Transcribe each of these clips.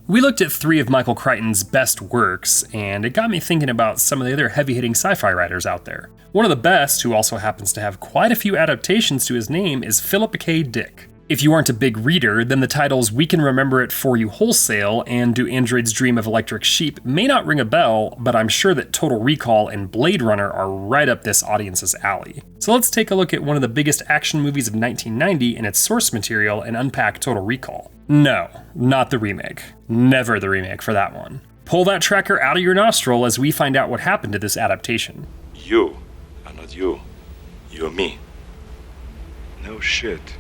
We looked at 3 of Michael Crichton's best works, and it got me thinking about some of the other heavy-hitting sci-fi writers out there. One of the best, who also happens to have quite a few adaptations to his name, is Philip K. Dick. If you aren't a big reader, then the titles We Can Remember It For You Wholesale and Do Androids Dream of Electric Sheep may not ring a bell, but I'm sure that Total Recall and Blade Runner are right up this audience's alley. So let's take a look at one of the biggest action movies of 1990 and its source material and unpack Total Recall. No, not the remake. Never the remake for that one. Pull that tracker out of your nostril as we find out what happened to this adaptation. You are not you. You're me. No shit.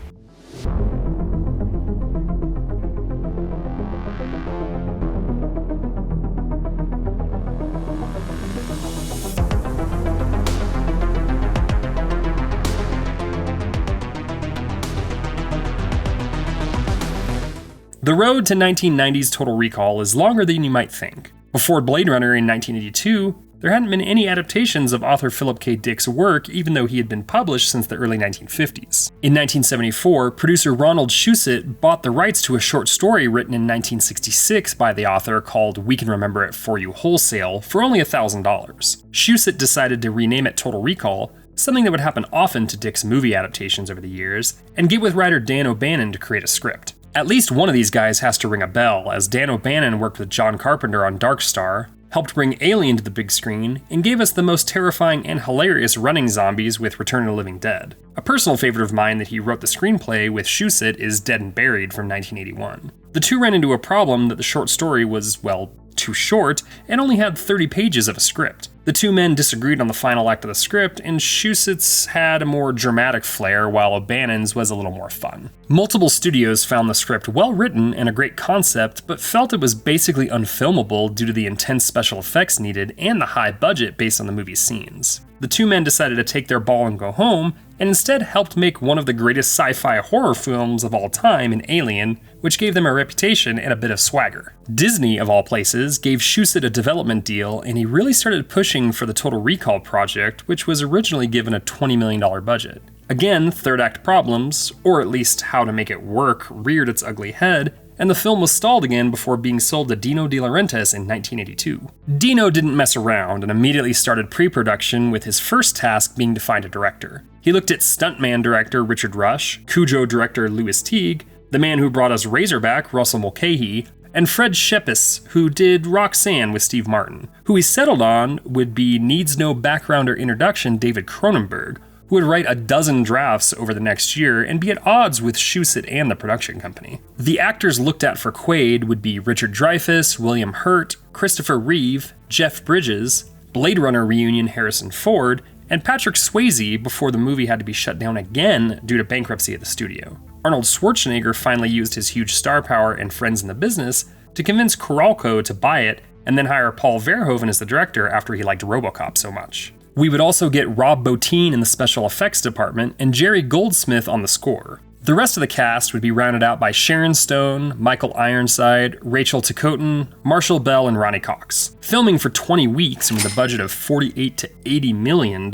The road to 1990's Total Recall is longer than you might think. Before Blade Runner in 1982, there hadn't been any adaptations of author Philip K. Dick's work, even though he had been published since the early 1950s. In 1974, producer Ronald Shusett bought the rights to a short story written in 1966 by the author called We Can Remember It For You Wholesale for only $1,000. Shusett decided to rename it Total Recall, something that would happen often to Dick's movie adaptations over the years, and get with writer Dan O'Bannon to create a script. At least one of these guys has to ring a bell, as Dan O'Bannon worked with John Carpenter on Dark Star, helped bring Alien to the big screen, and gave us the most terrifying and hilarious running zombies with Return of the Living Dead. A personal favorite of mine that he wrote the screenplay with Shusett is Dead and Buried from 1981. The two ran into a problem that the short story was, well, too short, and only had 30 pages of a script. The two men disagreed on the final act of the script, and Shusett's had a more dramatic flair, while O'Bannon's was a little more fun. Multiple studios found the script well written and a great concept, but felt it was basically unfilmable due to the intense special effects needed and the high budget based on the movie's scenes. The two men decided to take their ball and go home, and instead helped make one of the greatest sci-fi horror films of all time in Alien, which gave them a reputation and a bit of swagger. Disney, of all places, gave Shusett a development deal, and he really started pushing for the Total Recall project, which was originally given a $20 million budget. Again, third act problems, or at least how to make it work, reared its ugly head, and the film was stalled again before being sold to Dino De Laurentiis in 1982. Dino didn't mess around and immediately started pre-production, with his first task being to find a director. He looked at stuntman director Richard Rush, Cujo director Louis Teague, the man who brought us Razorback, Russell Mulcahy, and Fred Shepis, who did Roxanne with Steve Martin. Who he settled on would be needs no background or introduction David Cronenberg, who would write a dozen drafts over the next year and be at odds with Shusett and the production company. The actors looked at for Quaid would be Richard Dreyfuss, William Hurt, Christopher Reeve, Jeff Bridges, Blade Runner reunion Harrison Ford, and Patrick Swayze before the movie had to be shut down again due to bankruptcy at the studio. Arnold Schwarzenegger finally used his huge star power and friends in the business to convince Coralco to buy it and then hire Paul Verhoeven as the director after he liked RoboCop so much. We would also get Rob Bottin in the special effects department and Jerry Goldsmith on the score. The rest of the cast would be rounded out by Sharon Stone, Michael Ironside, Rachel Ticotin, Marshall Bell, and Ronnie Cox. Filming for 20 weeks and with a budget of $48 to $80 million,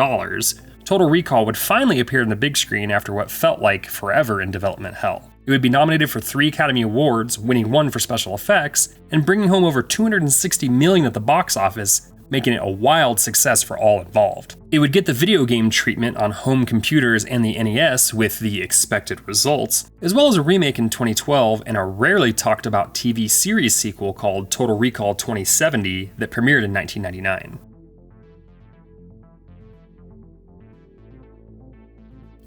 Total Recall would finally appear on the big screen after what felt like forever in development hell. It would be nominated for 3 Academy Awards, winning 1 for special effects, and bringing home over $260 million at the box office, making it a wild success for all involved. It would get the video game treatment on home computers and the NES with the expected results, as well as a remake in 2012 and a rarely talked about TV series sequel called Total Recall 2070 that premiered in 1999.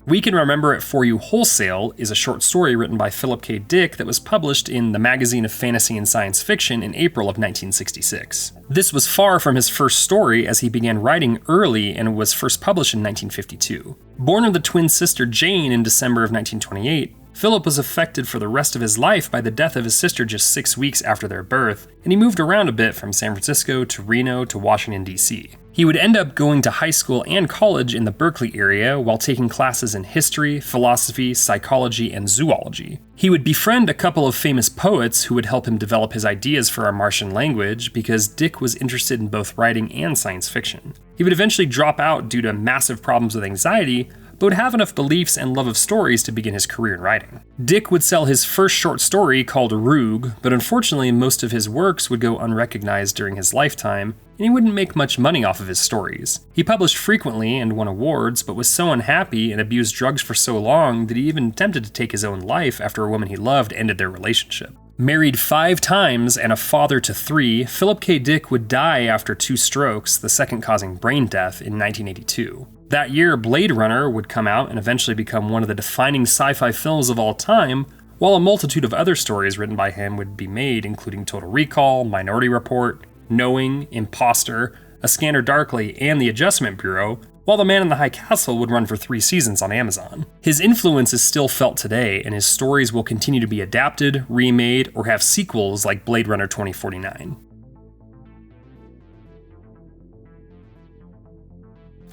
We Can Remember It For You Wholesale is a short story written by Philip K. Dick that was published in the Magazine of Fantasy and Science Fiction in April of 1966. This was far from his first story, as he began writing early and was first published in 1952. Born of the twin sister Jane in December of 1928, Philip was affected for the rest of his life by the death of his sister just 6 weeks after their birth, and he moved around a bit from San Francisco to Reno to Washington, D.C. He would end up going to high school and college in the Berkeley area while taking classes in history, philosophy, psychology, and zoology. He would befriend a couple of famous poets who would help him develop his ideas for our Martian language because Dick was interested in both writing and science fiction. He would eventually drop out due to massive problems with anxiety, but would have enough beliefs and love of stories to begin his career in writing. Dick would sell his first short story called Roog, but unfortunately most of his works would go unrecognized during his lifetime, and he wouldn't make much money off of his stories. He published frequently and won awards, but was so unhappy and abused drugs for so long that he even attempted to take his own life after a woman he loved ended their relationship. Married 5 times and a father to 3, Philip K. Dick would die after 2 strokes, the second causing brain death, in 1982. That year, Blade Runner would come out and eventually become one of the defining sci-fi films of all time, while a multitude of other stories written by him would be made, including Total Recall, Minority Report, Knowing, Imposter, A Scanner Darkly, and The Adjustment Bureau, while The Man in the High Castle would run for 3 seasons on Amazon. His influence is still felt today, and his stories will continue to be adapted, remade, or have sequels like Blade Runner 2049.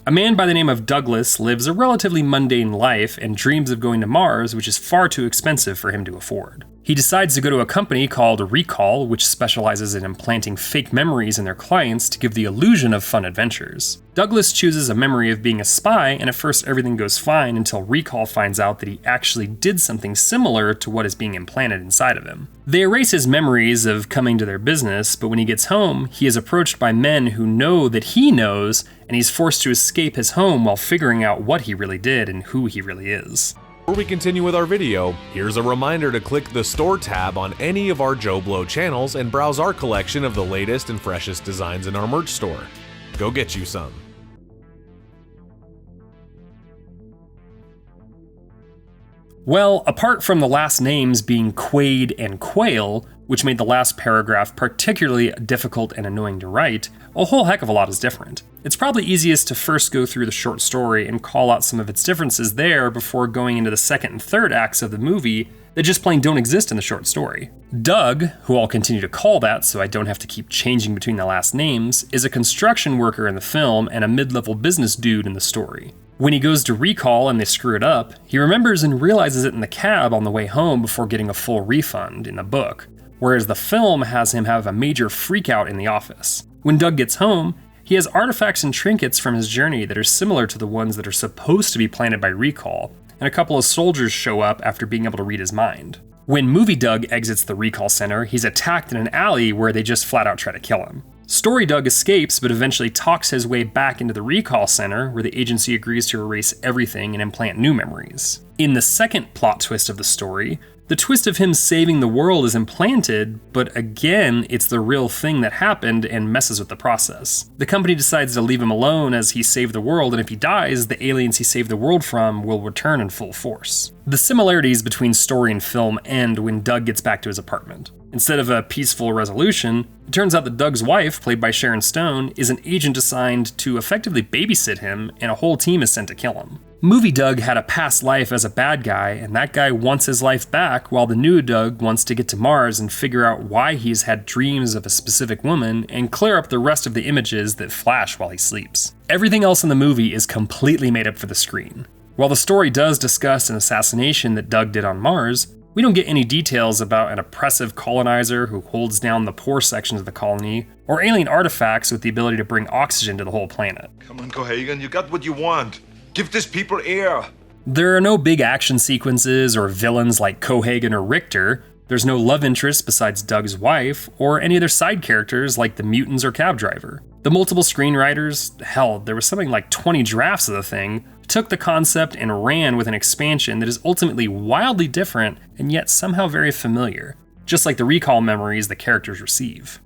A man by the name of Douglas lives a relatively mundane life and dreams of going to Mars, which is far too expensive for him to afford. He decides to go to a company called Recall, which specializes in implanting fake memories in their clients to give the illusion of fun adventures. Douglas chooses a memory of being a spy, and at first everything goes fine until Recall finds out that he actually did something similar to what is being implanted inside of him. They erase his memories of coming to their business, but when he gets home, he is approached by men who know that he knows, and he's forced to escape his home while figuring out what he really did and who he really is. Before we continue with our video, here's a reminder to click the Store tab on any of our Joblo channels and browse our collection of the latest and freshest designs in our merch store. Go get you some. Well, apart from the last names being Quaid and Quail, which made the last paragraph particularly difficult and annoying to write, a whole heck of a lot is different. It's probably easiest to first go through the short story and call out some of its differences there before going into the second and third acts of the movie that just plain don't exist in the short story. Doug, who I'll continue to call that so I don't have to keep changing between the last names, is a construction worker in the film and a mid-level business dude in the story. When he goes to Recall and they screw it up, he remembers and realizes it in the cab on the way home before getting a full refund in the book, whereas the film has him have a major freakout in the office. When Doug gets home, he has artifacts and trinkets from his journey that are similar to the ones that are supposed to be planted by Recall, and a couple of soldiers show up after being able to read his mind. When Movie Doug exits the Recall Center, he's attacked in an alley where they just flat out try to kill him. Story Doug escapes, but eventually talks his way back into the Recall Center, where the agency agrees to erase everything and implant new memories. In the second plot twist of the story, the twist of him saving the world is implanted, but again, it's the real thing that happened and messes with the process. The company decides to leave him alone as he saved the world, and if he dies, the aliens he saved the world from will return in full force. The similarities between story and film end when Doug gets back to his apartment. Instead of a peaceful resolution, it turns out that Doug's wife, played by Sharon Stone, is an agent assigned to effectively babysit him, and a whole team is sent to kill him. Movie Doug had a past life as a bad guy, and that guy wants his life back, while the new Doug wants to get to Mars and figure out why he's had dreams of a specific woman and clear up the rest of the images that flash while he sleeps. Everything else in the movie is completely made up for the screen. While the story does discuss an assassination that Doug did on Mars, we don't get any details about an oppressive colonizer who holds down the poor sections of the colony, or alien artifacts with the ability to bring oxygen to the whole planet. Come on, Cohagen, you got what you want. Give these people air. There are no big action sequences or villains like Cohagen or Richter. There's no love interest besides Doug's wife, or any other side characters like the mutants or cab driver. The multiple screenwriters, hell, there was something like 20 drafts of the thing, took the concept and ran with an expansion that is ultimately wildly different and yet somehow very familiar, just like the recall memories the characters receive.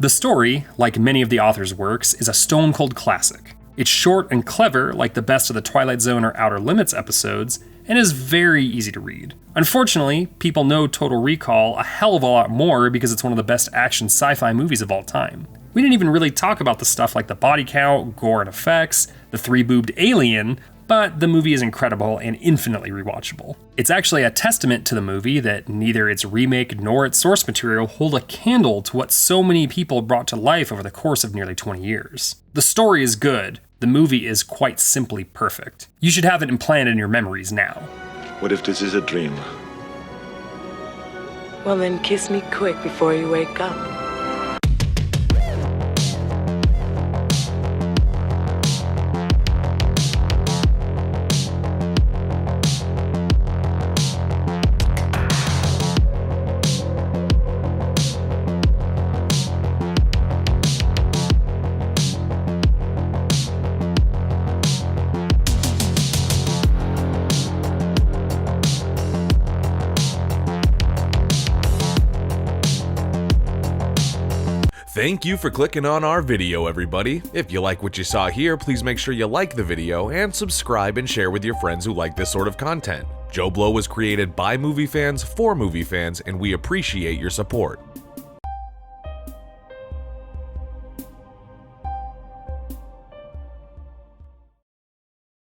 The story, like many of the author's works, is a stone-cold classic. It's short and clever, like the best of the Twilight Zone or Outer Limits episodes, and is very easy to read. Unfortunately, people know Total Recall a hell of a lot more because it's one of the best action sci-fi movies of all time. We didn't even really talk about the stuff like the body count, gore and effects, the 3-boobed alien, but the movie is incredible and infinitely rewatchable. It's actually a testament to the movie that neither its remake nor its source material hold a candle to what so many people brought to life over the course of nearly 20 years. The story is good, the movie is quite simply perfect. You should have it implanted in your memories now. What if this is a dream? Well, then kiss me quick before you wake up. Thank you for clicking on our video, everybody. If you like what you saw here, please make sure you like the video and subscribe and share with your friends who like this sort of content. Joblo was created by movie fans for movie fans, and we appreciate your support.